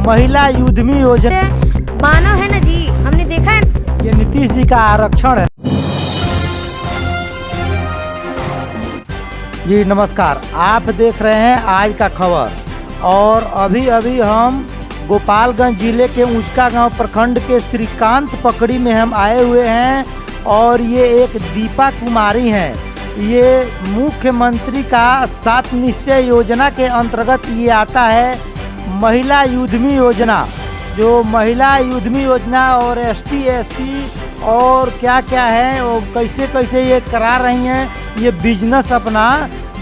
महिला युद्धमी योजना मानव है ना जी, हमने देखा है। ये नीतीश जी का आरक्षण है। जी नमस्कार, आप देख रहे हैं आज का खबर। और अभी अभी हम गोपालगंज जिले के ऊंचका गांव प्रखंड के श्रीकांत पकड़ी में हम आए हुए हैं। और ये एक दीपा कुमारी हैं। ये मुख्यमंत्री का 7 निश्चय योजना के अंतर्गत ये आता है महिला युद्धमी योजना। जो महिला युद्धमी योजना और ST SC और क्या क्या है और कैसे कैसे ये करा रही हैं ये बिजनेस अपना,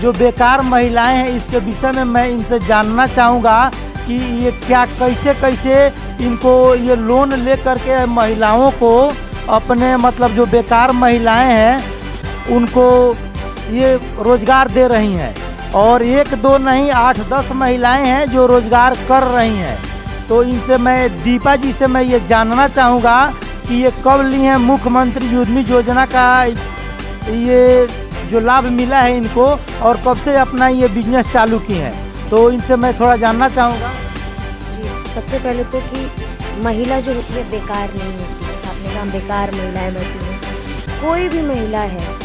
जो बेकार महिलाएं हैं इसके विषय में मैं इनसे जानना चाहूँगा कि ये क्या कैसे कैसे इनको ये लोन ले करके महिलाओं को अपने मतलब जो बेकार महिलाएं हैं उनको ये रोज़गार दे रही हैं। और 1-2 नहीं 8-10 महिलाएं हैं जो रोज़गार कर रही हैं। तो इनसे मैं दीपा जी से मैं ये जानना चाहूँगा कि ये कब ली हैं मुख्यमंत्री युद्धमी योजना का ये जो लाभ मिला है इनको, और कब से अपना ये बिजनेस चालू की हैं। तो इनसे मैं थोड़ा जानना चाहूँगा। जी, सबसे पहले तो कि महिला जो होती है बेकार नहीं होती है। आपने कहा बेकार महिलाएं बैठी हैं, कोई भी महिला है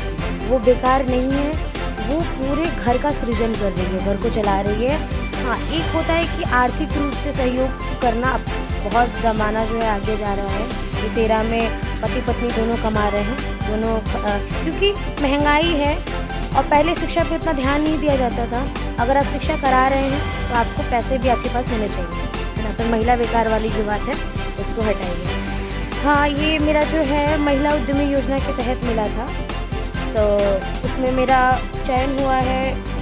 वो बेकार नहीं है, वो पूरे घर का सृजन कर रही है, घर को चला रही है। हाँ, एक होता है कि आर्थिक रूप से सहयोग करना। अब बहुत ज़माना जो है आगे जा रहा है, इस एरा में पति पत्नी दोनों कमा रहे हैं, दोनों क्योंकि महंगाई है और पहले शिक्षा पे इतना ध्यान नहीं दिया जाता था। अगर आप शिक्षा करा रहे हैं तो आपको पैसे भी आपके पास होने चाहिए, है ना। तो महिला बेकार वाली जो बात है उसको हटाइए। हाँ, ये मेरा जो है महिला उद्यमी योजना के तहत मिला था। तो उसमें मेरा चयन हुआ है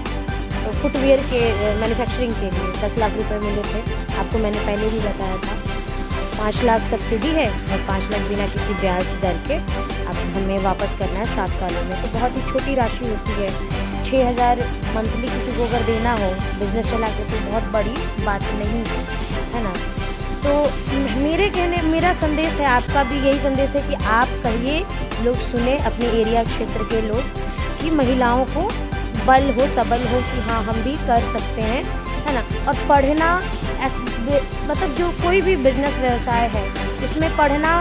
फुटवेयर के मैन्युफैक्चरिंग के लिए 10 लाख रुपए मिले थे। आपको मैंने पहले भी बताया था। 5 लाख सब्सिडी है और 5 लाख बिना किसी ब्याज दर के अब हमें वापस करना है 7 सालों में। तो बहुत ही छोटी राशि होती है। 6,000 मंथली किसी को अगर देना हो बिजनेस चला के तो बहुत बड़ी बात नहीं है ना। तो मेरा संदेश है, आपका भी यही संदेश है कि आप कहिए, लोग सुने, अपने एरिया क्षेत्र के लोग, कि महिलाओं को बल हो, सबल हो कि हाँ हम भी कर सकते हैं, है ना। और पढ़ना मतलब जो कोई भी बिजनेस व्यवसाय है उसमें पढ़ना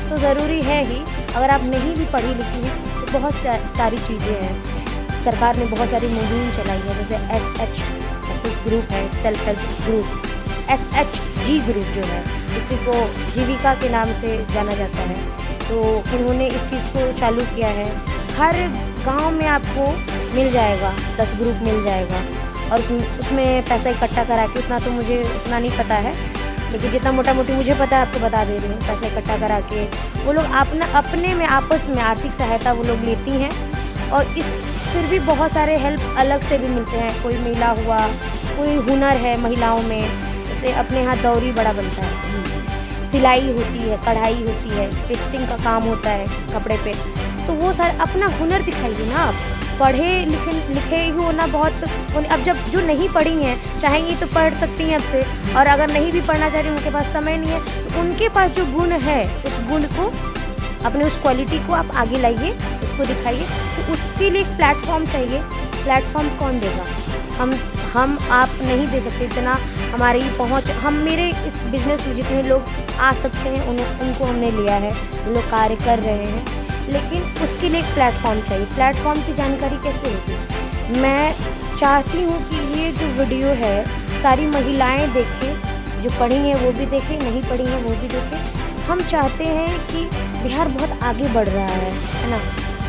तो ज़रूरी है ही। अगर आप नहीं भी पढ़ी लिखी हैं तो बहुत सारी चीज़ें हैं। सरकार ने बहुत सारी मुहिम चलाई है, जैसे SH ग्रुप है, self help group, SHG group जो है उसी को जीविका के नाम से जाना जाता है। तो उन्होंने इस चीज़ को चालू किया है। हर गांव में आपको मिल जाएगा 10 ग्रुप मिल जाएगा, और उसमें पैसा इकट्ठा करा के, उतना तो मुझे उतना नहीं पता है, लेकिन जितना मोटा मोटी मुझे पता है आपको बता दे रही हूँ। पैसा इकट्ठा करा के वो लोग अपने में आपस में आर्थिक सहायता वो लोग लेती हैं। और फिर भी बहुत सारे हेल्प अलग से भी मिलते हैं। कोई महिला हुआ, कोई हुनर है महिलाओं में, जैसे अपने यहाँ दौरी बड़ा बनता है, सिलाई होती है, कढ़ाई होती है, पेस्टिंग का काम होता है कपड़े पे। तो वो सारे अपना हुनर दिखाइए ना। आप पढ़े लिखे ही हो ना बहुत। अब जब जो नहीं पढ़ी हैं चाहेंगी तो पढ़ सकती हैं अब से, और अगर नहीं भी पढ़ना चाह रही उनके पास समय नहीं है तो उनके पास जो गुण है उस गुण को, अपने उस क्वालिटी को आप आगे लाइए, उसको दिखाइए। तो उसके लिए एक प्लेटफॉर्म चाहिए। प्लेटफॉर्म कौन देगा? हम आप नहीं दे सकते इतना। हमारी पहुंच, मेरे इस बिज़नेस में जितने लोग आ सकते हैं उनको हमने लिया है, वो लोग कार्य कर रहे हैं, लेकिन उसके लिए एक प्लेटफॉर्म चाहिए। प्लेटफॉर्म की जानकारी कैसे होगी? मैं चाहती हूँ कि ये जो वीडियो है सारी महिलाएं देखें, जो पढ़ी हैं वो भी देखें, नहीं पढ़ी हैं वो भी देखें। हम चाहते हैं कि बिहार बहुत आगे बढ़ रहा है ना।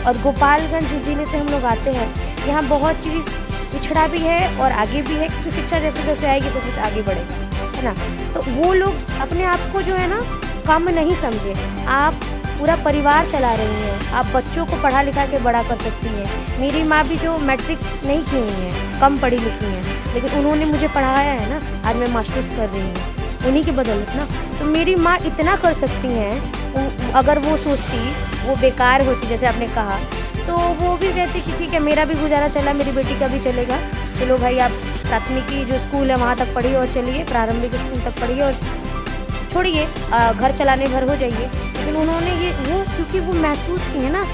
और गोपालगंज जिले से हम लोग आते हैं, यहाँ बहुत चीज़ पिछड़ा भी है और आगे भी है, क्योंकि शिक्षा जैसे जैसे आएगी तो कुछ आगे बढ़ेगा, है ना। तो वो लोग अपने आप को जो है ना कम नहीं समझे। आप पूरा परिवार चला रही हैं, आप बच्चों को पढ़ा लिखा के बड़ा कर सकती हैं। मेरी माँ भी जो मैट्रिक नहीं की हुई हैं, कम पढ़ी लिखी हैं, लेकिन उन्होंने मुझे पढ़ाया है ना, आज मैं मास्टर्स कर रही हूँ उन्हीं की बदौलत ना। तो मेरी माँ इतना कर सकती हैं, अगर वो सोचती वो बेकार होती जैसे आपने कहा, तो वो भी कहती कि ठीक है मेरा भी गुजारा चला, मेरी बेटी का भी चलेगा। चलो भाई, आप प्राथमिकी जो स्कूल है वहाँ तक पढ़िए और चलिए, प्रारंभिक स्कूल तक पढ़िए और छोड़िए घर चलाने भर हो जाइए। लेकिन उन्होंने क्योंकि वो महसूस की है ना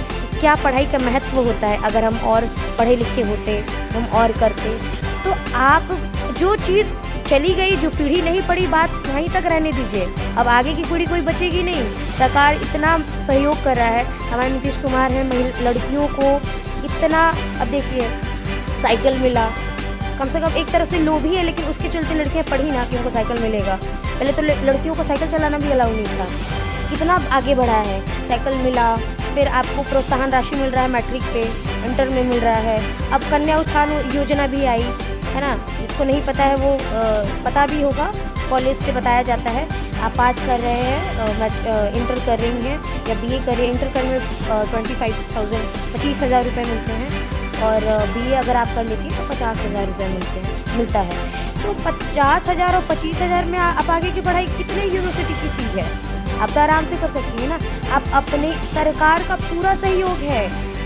क्या पढ़ाई का महत्व होता है। अगर हम और पढ़े लिखे होते, हम और करते, तो आप जो चीज़ चली गई, जो पीढ़ी नहीं पढ़ी बात वहीं तक रहने दीजिए। अब आगे की पीढ़ी कोई बचेगी नहीं। सरकार इतना सहयोग कर रहा है, हमारे नीतीश कुमार हैं, लड़कियों को इतना, अब देखिए साइकिल मिला, कम से कम एक तरह से लोभी है, लेकिन उसके चलते लड़कियां पढ़ी ना कि उनको साइकिल मिलेगा। पहले तो लड़कियों को साइकिल चलाना भी अलाउ नहीं था, कितना आगे बढ़ा है, साइकिल मिला। फिर आपको प्रोत्साहन राशि मिल रहा है, मैट्रिक पे, इंटर में मिल रहा है। अब कन्या उत्थान योजना भी आई है ना, जिसको नहीं पता है वो पता भी होगा, कॉलेज से बताया जाता है। आप पास कर रहे हैं, इंटर कर रही हैं या बीए कर रही हैं, इंटर करने में 25,000 रुपये मिलते हैं, और बीए अगर आप कर लेती हैं तो 50,000 रुपये मिलता है। तो 50,000 और 25,000 में आप आगे की पढ़ाई कितने यूनिवर्सिटी की फीस है, आप तो आराम से कर सकती हैं ना। आप अपने, सरकार का पूरा सहयोग है,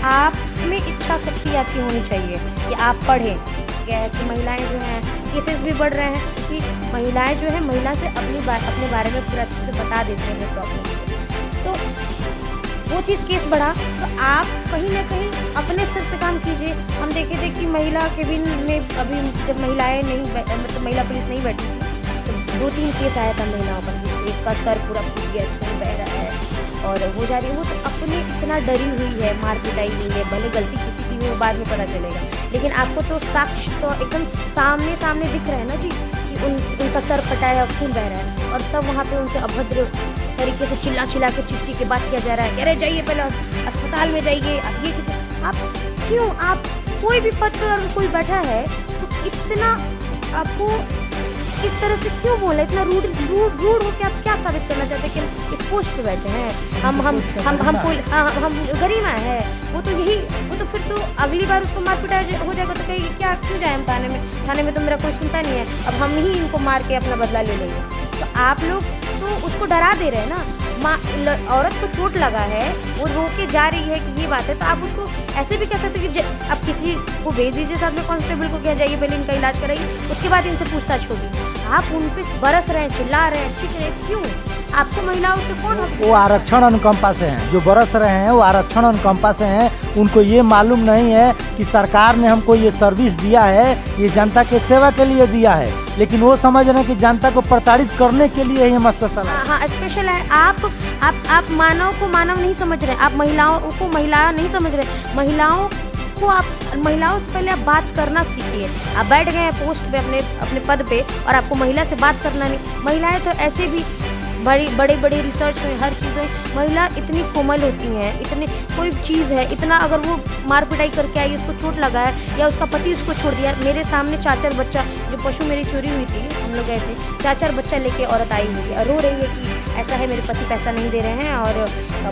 आप में इच्छा शक्ति आपकी होनी चाहिए कि आप पढ़ें। क्या है कि महिलाएं जो हैं, केसेस भी बढ़ रहे हैं कि महिलाएं जो है, महिला से अपने बारे में पूरा अच्छे से बता देते हैं प्रॉब्लम, तो वो चीज़ केस बढ़ा। तो आप कहीं ना कहीं अपने स्तर से काम कीजिए। हम देखे थे कि महिला केबिन में अभी जब महिलाएं नहीं, मतलब महिला पुलिस नहीं बैठी थी, तो 2-3 केस आया था महिलाओं पर, एक का सर पूरा फूट गया, खून बह रहा है और वो जा रही है। वो तो अपने इतना डरी हुई है, मार पिटाई हुई है, भले गलती किसी की भी बाद में पता चलेगा, लेकिन आपको तो साक्ष्य तो एकदम सामने सामने दिख रहा है ना जी कि उनका सर फटाया और खून बह रहा है, और तब वहाँ पे उनसे अभद्र तरीके से चिल्ला के चीख के बात किया जा रहा है कि अरे जाइए पहले अस्पताल में जाइए, अब ये कीजिए। आप क्यों, आप कोई भी पद पर अगर कोई बैठा है तो इतना आपको इस तरह से क्यों बोले, इतना रूड हो के आप क्या साबित करना चाहते हैं कि इस पोस्ट पे बैठे हैं, हम गरिमा है, वो तो फिर तो अगली बार उसको मार पिटाई हो जाएगा तो कहेगी क्या, क्यों जाए हम थाने में तो मेरा कोई सुनता नहीं है, अब हम ही इनको मार के अपना बदला ले लेंगे। तो आप लोग तो उसको डरा दे रहे हैं ना। औरत को चोट लगा है, वो रो के जा रही है कि ये बात है, तो आप उसको ऐसे भी कह सकते कि आप किसी को भेज दीजिए साथ में, कांस्टेबल को कह जाइए पहले इनका इलाज कराइए, उसके बाद इनसे पूछताछ होगी। आप उन पे बरस रहे हैं, चिल्ला रहे हैं, चीख रहे हैं, क्यों? आपको महिलाओं से कौन, वो आरक्षण अनुकंपा से हैं, जो बरस रहे हैं वो आरक्षण अनुकंपा से हैं। उनको ये मालूम नहीं है कि सरकार ने हमको ये सर्विस दिया है, ये जनता के सेवा के लिए दिया है, लेकिन वो समझ रहे हैं कि जनता को प्रताड़ित करने के लिए ही हम स्पेशल है। हाँ, स्पेशल है। आप मानव को मानव नहीं समझ रहे, आप महिलाओं को महिला नहीं समझ रहे। महिलाओं से पहले आप बात करना सीखिए। आप बैठ गए हैं पोस्ट पे, अपने पद पे, और आपको महिला से बात करना नहीं। महिलाएं तो ऐसे भी बड़े रिसर्च में, हर चीज़ में महिला इतनी कोमल होती हैं, इतनी कोई चीज़ है, इतना अगर वो मार पिटाई करके आई, उसको चोट लगा है या उसका पति उसको छोड़ दिया। मेरे सामने 4 बच्चा, जो पशु मेरी चोरी हुई थी, हम लोग गए थे, 4 बच्चा लेके औरत आई हुई है, रो रही है कि ऐसा है, मेरे पति पैसा नहीं दे रहे हैं, और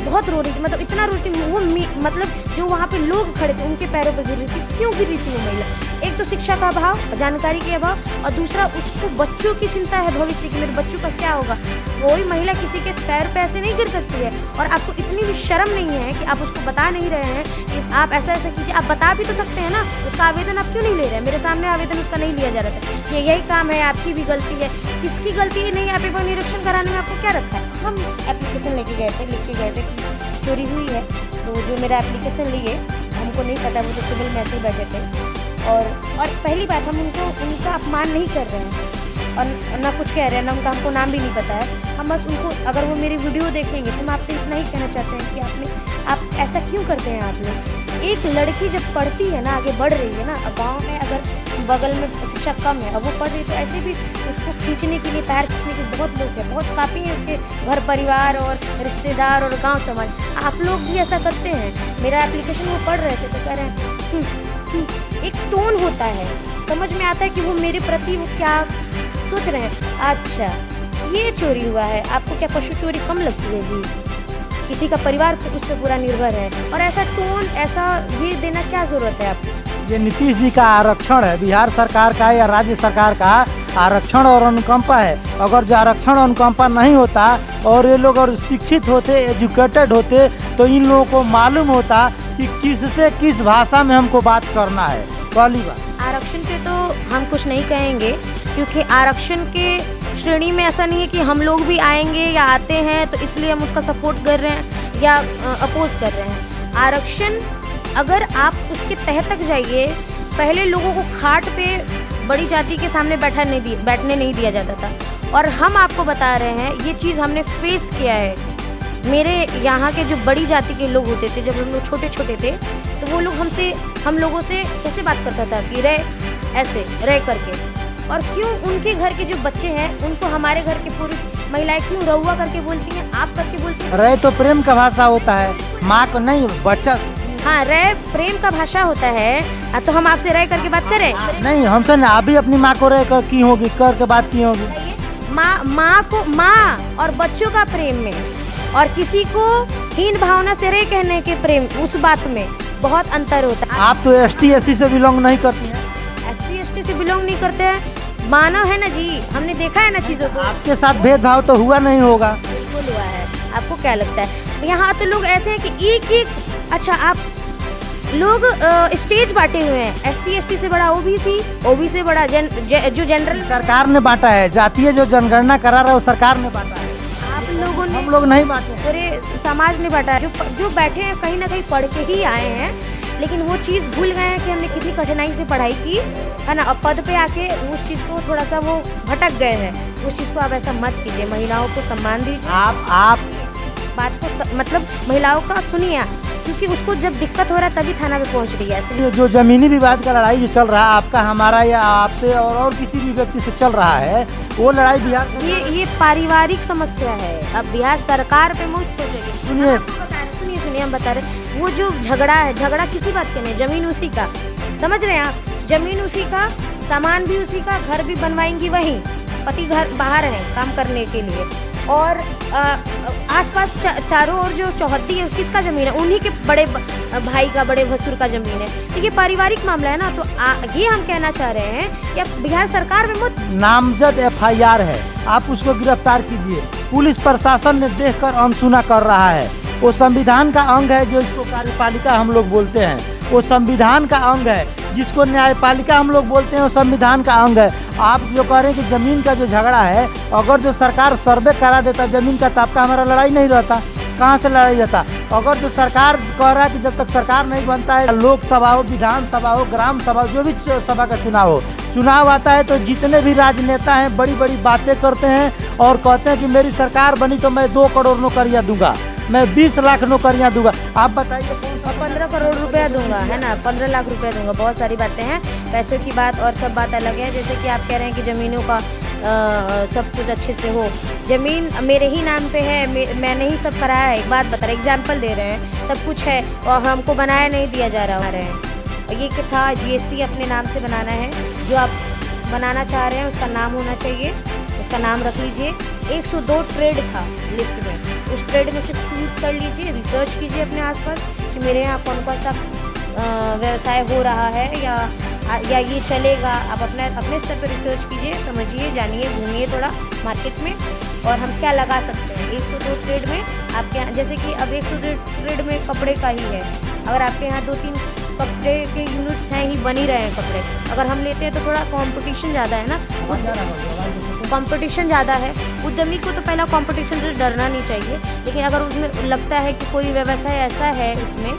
बहुत रो रही थी, मतलब इतना रोती वो, मतलब जो वहाँ पे लोग खड़े थे उनके पैरों पर गिर रही थी। क्यों गिर रही थी वो महिला? एक तो शिक्षा का अभाव, जानकारी के अभाव, और दूसरा उसको बच्चों की चिंता है भविष्य की, मेरे बच्चों का क्या होगा। कोई महिला किसी के पैर पे ऐसे नहीं गिर सकती है, और आपको इतनी भी शर्म नहीं है कि आप उसको बता नहीं रहे हैं कि आप ऐसा कीजिए। आप बता भी तो सकते हैं ना, उसका आवेदन आप क्यों नहीं ले रहे हैं? मेरे सामने आवेदन उसका नहीं लिया जा रहा था। यही काम है, आपकी भी गलती है। किसकी गलती नहीं है? आप एक बार निरीक्षण कराने में आपको क्या रखा है? हम एप्लीकेशन लिख के गए थे कि चोरी हुई है, तो जो मेरा एप्लीकेशन लिए, हमको नहीं पता, वो तो सिविल में ऐसे ही बैठे थे, और पहली बात, हम उनका अपमान नहीं कर रहे हैं और ना कुछ कह रहे हैं, ना हमको नाम भी नहीं पता है। हम बस उनको, अगर वो मेरी वीडियो देखेंगे तो हम आपसे इतना ही कहना चाहते हैं कि आप ऐसा क्यों करते हैं? आप लोग, एक लड़की जब पढ़ती है ना, आगे बढ़ रही है ना, गाँव में अगर बगल में शिक्षा कम है, अब वो पढ़ रही, तो ऐसे भी उसको खींचने के लिए, पैर खींचने के बहुत लोग हैं, बहुत काफ़ी हैं उसके घर परिवार और रिश्तेदार और गाँव समाज। आप लोग भी ऐसा करते हैं। मेरा एप्लीकेशन वो पढ़ रहे थे तो कह रहे हैं, एक टोन होता है, समझ में आता है कि वो मेरे प्रति वो क्या सोच रहे हैं। अच्छा, ये चोरी हुआ है, आपको क्या पशु चोरी कम लगती है जी? किसी का परिवार उस पर पूरा निर्भर है, और ऐसा टोन, ऐसा ये देना क्या जरूरत है आपको? ये नीतीश जी का आरक्षण है, बिहार सरकार का या राज्य सरकार का आरक्षण और अनुकंपा है। अगर जो आरक्षण अनुकंपा नहीं होता और ये लोग और शिक्षित होते, एजुकेटेड होते, तो इन लोगों को मालूम होता कि किससे किस भाषा में हमको बात करना है। पहली बात, आरक्षण पे तो हम कुछ नहीं कहेंगे, क्योंकि आरक्षण के श्रेणी में ऐसा नहीं है कि हम लोग भी आएंगे या आते हैं तो इसलिए हम उसका सपोर्ट कर रहे हैं या अपोज कर रहे हैं। आरक्षण, अगर आप उसके तह तक जाइए, पहले लोगों को खाट पे बड़ी जाति के सामने बैठने नहीं दिया जाता था। और हम आपको बता रहे हैं ये चीज़ हमने फेस किया है। मेरे यहाँ के जो बड़ी जाति के लोग होते थे, जब हम लोग छोटे छोटे थे तो वो लोग हम लोगों से कैसे बात करता था कि ऐसे रह करके। और क्यों उनके घर के जो बच्चे हैं उनको हमारे घर के पुरुष महिलाएं क्यों रहुआ करके बोलती हैं, आप करके बोलती हैं? रे तो प्रेम का भाषा होता है, माँ को नहीं बच्चा। हाँ, रे प्रेम का भाषा होता है। तो हम आपसे रह करके बात करें? नहीं, हमसे ना, अभी अपनी माँ को रह कर की होगी, कर के बात की होगी। माँ और बच्चों का प्रेम में और किसी को हीन भावना से रे कहने के प्रेम, उस बात में बहुत अंतर होता है। आप तो ST SC से बिलोंग नहीं करती हैं। SC ST से बिलोंग नहीं करते हैं, मानव है ना जी, हमने देखा है ना चीज़ों को। आपके साथ भेदभाव तो हुआ नहीं होगा? बिल्कुल हुआ है। आपको क्या लगता है? यहाँ तो लोग ऐसे हैं कि एक अच्छा, आप लोग स्टेज बांटे हुए हैं, SC ST से बड़ा OBC से बड़ा जो जनरल सरकार ने बांटा है। जातीय जो जनगणना करा रहा है वो सरकार ने बांटा है, आप लोगों ने, हम लोग नहीं बांटे, पूरे समाज ने बांटा है। जो बैठे हैं कहीं ना कहीं पढ़ के ही आए हैं, लेकिन वो चीज़ भूल गए हैं कि हमने कितनी कठिनाई से पढ़ाई की है ना। अब पद पे आके उस चीज़ को थोड़ा सा वो भटक गए हैं। उस चीज़ को आप ऐसा मत कीजिए, महिलाओं को सम्मान दीजिए। आप बात को मतलब महिलाओं का सुनिए, क्योंकि उसको जब दिक्कत हो रहा है तभी थाना में पहुंच रही है। ऐसे जो जमीनी विवाद का लड़ाई जो चल रहा है, आपका, हमारा या आपसे और किसी भी व्यक्ति से चल रहा है, वो लड़ाई बिहार ये पारिवारिक समस्या है। अब बिहार सरकार पे मुझ सोचेगी। सुनिए, हम बता रहे, वो जो झगड़ा किसी बात के नहीं, जमीन उसी का, समझ रहे हैं आप? जमीन उसी का, सामान भी उसी का, घर भी बनवाएंगी वहीं, पति घर बाहर है काम करने के लिए। और आसपास चारों ओर जो चौहद्दी है किसका ज़मीन है? उन्हीं के बड़े भाई का, बड़े भसुर का ज़मीन है। तो ये पारिवारिक मामला है ना। तो ये हम कहना चाह रहे हैं कि अब बिहार सरकार में नामजद FIR है, आप उसको गिरफ्तार कीजिए। पुलिस प्रशासन ने देखकर अनसुना कर रहा है। वो संविधान का अंग है, जो इसको कार्यपालिका हम लोग बोलते हैं, वो संविधान का अंग है। जिसको न्यायपालिका हम लोग बोलते हैं, वो संविधान का अंग है। आप जो कह रहे हैं कि ज़मीन का जो झगड़ा है, अगर जो सरकार सर्वे करा देता ज़मीन का, तो आपका हमारा लड़ाई नहीं रहता। कहाँ से लड़ाई रहता? अगर जो सरकार कह रहा है कि जब तक सरकार नहीं बनता है, लोकसभा हो, विधानसभा हो, ग्राम सभा हो, जो भी सभा का चुनाव आता है, तो जितने भी राजनेता हैं बड़ी बड़ी बातें करते हैं और कहते हैं कि मेरी सरकार बनी तो मैं 2 करोड़ नौकरियाँ दूंगा, मैं 20 लाख नौकरियाँ दूंगा। आप बताइए, 15 करोड़ रुपया दूंगा, है ना, 15 लाख रुपया दूंगा। बहुत सारी बातें हैं, पैसों की बात और सब बात अलग है। जैसे कि आप कह रहे हैं कि ज़मीनों का सब कुछ अच्छे से हो, ज़मीन मेरे ही नाम पे है, मैंने ही सब कराया है। एक बात बता रहे, एग्जाम्पल दे रहे हैं, सब कुछ है और हमको बनाया नहीं दिया जा रहा है। ये क्या था, GST अपने नाम से बनाना है। जो आप बनाना चाह रहे हैं उसका नाम होना चाहिए, उसका नाम रख लीजिए। 102 ट्रेड था लिस्ट में, उस ट्रेड में से चूज़ कर लीजिए, रिसर्च कीजिए अपने आसपास कि मेरे यहाँ कौन कौन सा व्यवसाय हो रहा है या ये चलेगा। आप अपने स्तर पर रिसर्च कीजिए, समझिए, जानिए, घूमिए थोड़ा मार्केट में, और हम क्या लगा सकते हैं। 102 ट्रेड में आपके यहाँ, जैसे कि अब 102 ट्रेड में कपड़े का ही है, अगर आपके यहाँ 2-3 कपड़े के यूनिट्स हैं ही, बन ही रहे हैं कपड़े, अगर हम लेते हैं तो थोड़ा कंपटीशन ज़्यादा है ना, कंपटीशन ज़्यादा है। उद्यमी को तो पहला कंपटीशन से डरना नहीं चाहिए, लेकिन अगर उसमें लगता है कि कोई व्यवसाय ऐसा है उसमें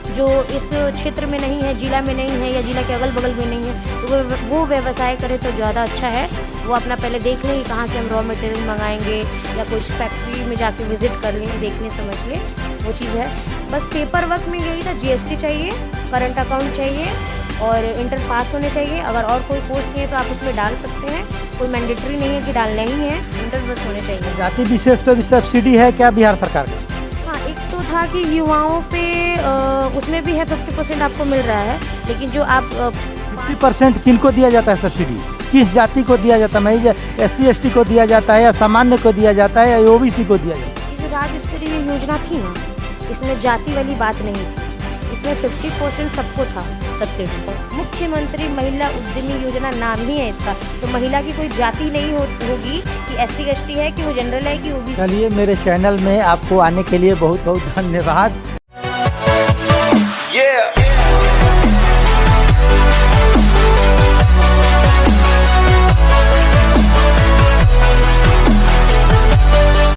जो इस क्षेत्र में नहीं है, जिला में नहीं है या जिला के अगल बगल में नहीं है, तो वो व्यवसाय करे तो ज़्यादा अच्छा है। वो अपना पहले देख लें कहाँ से हम रॉ मटेरियल मंगाएंगे, या कुछ फैक्ट्री में जाके विज़िट कर लें, देख लें, समझ लें, वो चीज़ है। बस पेपर वर्क में यही था, GST चाहिए, करंट अकाउंट चाहिए और इंटर पास होने चाहिए। अगर और कोई कोर्स नहीं है तो आप उसमें डाल सकते हैं, कोई मैंडेटरी नहीं है कि डालना ही है, इंटर बस होने चाहिए। जाति विशेष पे भी सब्सिडी है क्या बिहार सरकार का? हाँ, एक तो था कि युवाओं पे उसमें भी है, 50% आपको मिल रहा है, लेकिन जो आप 50% किनको दिया जाता है सब्सिडी? किस जाति को दिया जाता है? SC ST को दिया जाता है या सामान्य को दिया जाता है या OBC को दिया जाता है? ये जो राज्य स्तरीय योजना थी ना, इसमें जाति वाली बात नहीं थी, इसमें 50% सबको था सब्सिडी। मुख्यमंत्री महिला उद्यमी योजना नाम ही है इसका, तो महिला की कोई जाति नहीं होगी कि SC ST है कि वो जनरल है कि OBC। चलिए, मेरे चैनल में आपको आने के लिए बहुत बहुत धन्यवाद।